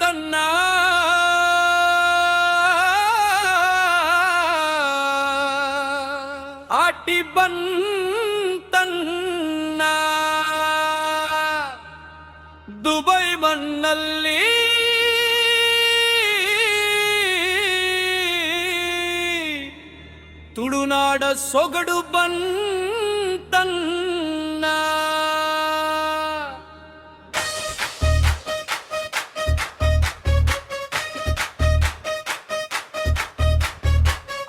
ಬಂತನ್ನ ಆಟಿ ಬಂತನ್ನ Dubai ಮಣ್ಣಲ್ಲಿ ತುಳುನಾಡ ಸೊಗಡು ಬಂತನ್ನ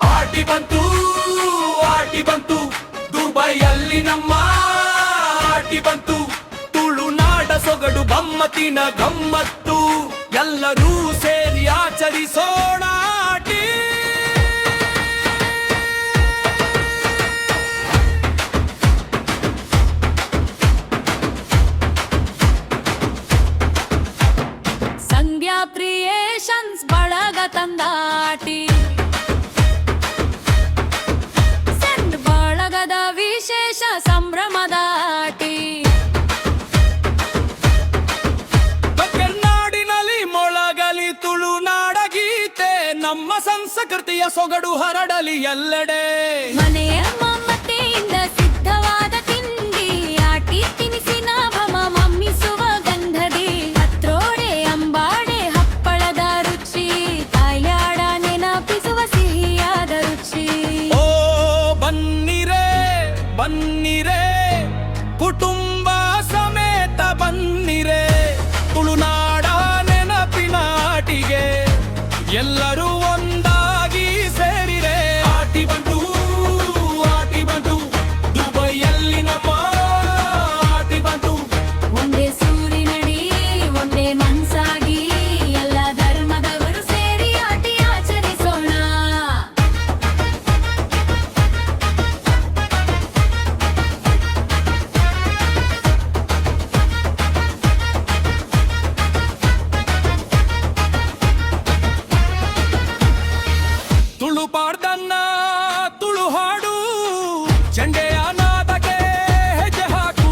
ಆಟಿ ಬಂತು ದುಬೈಯಲ್ಲಿ ನಮ್ಮ ಆಟಿ ಬಂತು ತುಳುನಾಡ ಸೊಗಡು ಗಮ್ಮತ್ತಿನ ಗಮ್ಮತ್ತು ಎಲ್ಲರೂ ಸೇರಿ ಆಚರಿಸೋಣ ಆಟಿ ಸಂಗ್ಯಾ ಕ್ರಿಯೇಷನ್ಸ್ ಬಳಗ ತಂದಾಟಿ ಸೆಂಟ್ ಬಳಗದ ವಿಶೇಷ ಸಂಭ್ರಮದ ಆಟಿ ಕರ್ನಾಡಿನಲ್ಲಿ ಮೊಳಗಲಿ ತುಳುನಾಡ ಗೀತೆ ನಮ್ಮ ಸಂಸ್ಕೃತಿಯ ಸೊಗಡು ಹರಡಲಿ ಎಲ್ಲೆಡೆ ಮನೆಯ ಮಮತೆಯಿಂದ ಸಿದ್ಧವಾದ ತಿಂಡಿ ಆಟಿ ತಿನಿಸಿನ ಭಮ ಮಮ್ಮಿಸುವ ಗಂಧದಿ ಪತ್ರೋಡೆ ಅಂಬಾಡೆ ಹಪ್ಪಳದ ರುಚಿ ತಾಯಾಡ ನೆನಪಿಸುವ ಸಿಹಿಯಾದ ರುಚಿ ಓ ಬನ್ನಿರೆ ಬನ್ನಿರೆ ಕುಟುಂಬ ಸಮೇತ ಬನ್ನಿರೆ ತುಳುನಾಡ ನೆನಪಿನ ಆಟಿಗೆ ಎಲ್ಲರೂ ಒಂದಾಗಿ ಸೇರಿರೆ ಆಟಿ ಬಂತು ದುಬೈಯಲ್ಲಿ ನಮ್ಮ ಆಟಿ ಬಂತು ಒಂದೇ ಸೂರಿನಡಿ ಒಂದೇ ಮನ್ಸಾಗಿ ಎಲ್ಲ ಧರ್ಮದವರು ಸೇರಿ ಆಟಿ ಆಚರಿಸೋಣ ತುಳು ಪಾಡ್ದನ್ನ ತುಳು ಹಾಡು ಚಂಡೆಯ ನಾದಕ್ಕೆ ಹೆಜ್ಜೆ ಹಾಕು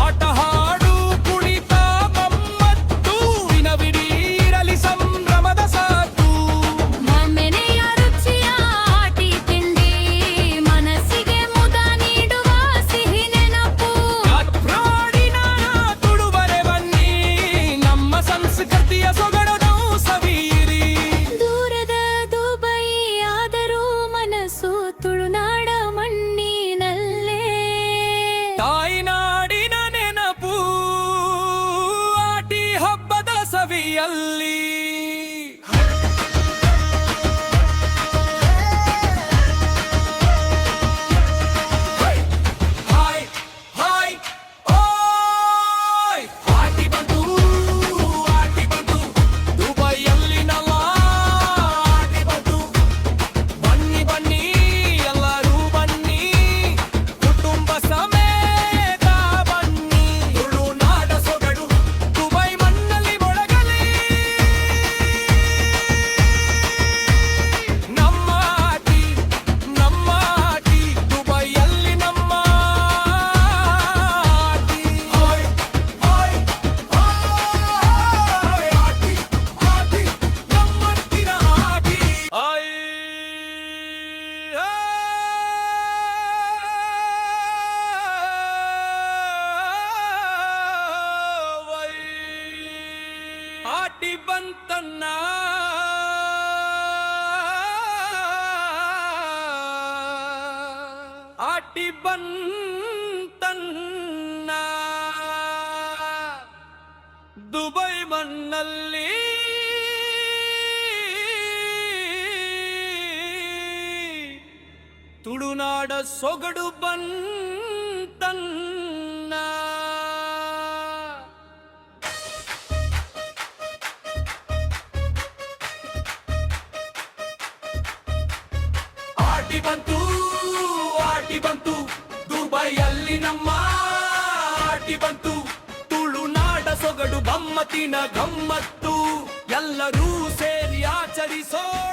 ಆಟ ಹಾಡು ಕುಣಿತ ಮಮ್ಮತ್ತು ದಿನವಿಡೀರಲಿ ಸಂಭ್ರಮದ ಸಾಕು ಮಮ್ಮೆನೆಯ ರುಚಿಯ ಆಟಿ ತಿಂಡಿ ಮನಸ್ಸಿಗೆ ಮುದ ನೀಡುವ ಸಿಹಿ ನೆನಪು ಪ್ರಾಡಿನ ತುಳುವರೆ ಬನ್ನಿ ನಮ್ಮ ಸಂಸ್ಕೃತಿಯ ಸೊಗಡನ್ನು ಸವಿಯಿರಿ ದೂರದ ದುಬೈ ಆದರೂ ಮನಸ್ಸು ತುಳುನಾಡ ಮಣ್ಣಿನಲ್ಲೇ ತಾಯಿನಾಡಿನ ನೆನಪು ಆಟಿ ಹಬ್ಬದ ಸವಿಯಲ್ಲಿ ಹಾಯ್ ಹಾಯ್ ಓಯ್ ಆಟಿ ಬಂತು ದುಬೈಯಲ್ಲಿ ನಮ್ಮ ಆಟಿ ಬಂತು ಬನ್ನಿ ಬನ್ನಿ ಎಲ್ಲರೂ ಬನ್ನಿ ಕುಟುಂಬ ಸಮೇತ ಬನ್ನಿ ತುಳುನಾಡ ಸೊಗಡು ದುಬೈ ಮಣ್ಣಲ್ಲಿ ಮೊಳಗಲಿ ನಮ್ಮ ಆಟಿ ದುಬೈಯಲ್ಲಿ ನಮ್ಮ ಆಟಿ ಹೋಯ್ ಹೋಯ್ ಹೋಯ್ ಆಟಿ ನಮ್ಮತ್ತಿನ ಆಟಿ ಆಟಿ ಬಂತನ್ನ ಆಟಿ ಬಂತನ್ನ ದುಬೈ ಮಣ್ಣಲ್ಲಿ ತುಳುನಾಡ ಸೊಗಡು ಬಂತನ್ನ ಆಟಿ ಬಂತು ದುಬೈಯಲ್ಲಿ ನಮ್ಮ ಆಟಿ ಬಂತು ತುಳುನಾಡ ಸೊಗಡು ಗಮ್ಮತ್ತಿನ ಗಮ್ಮತ್ತು ಎಲ್ಲರೂ ಸೇರಿ ಆಚರಿಸೋಣ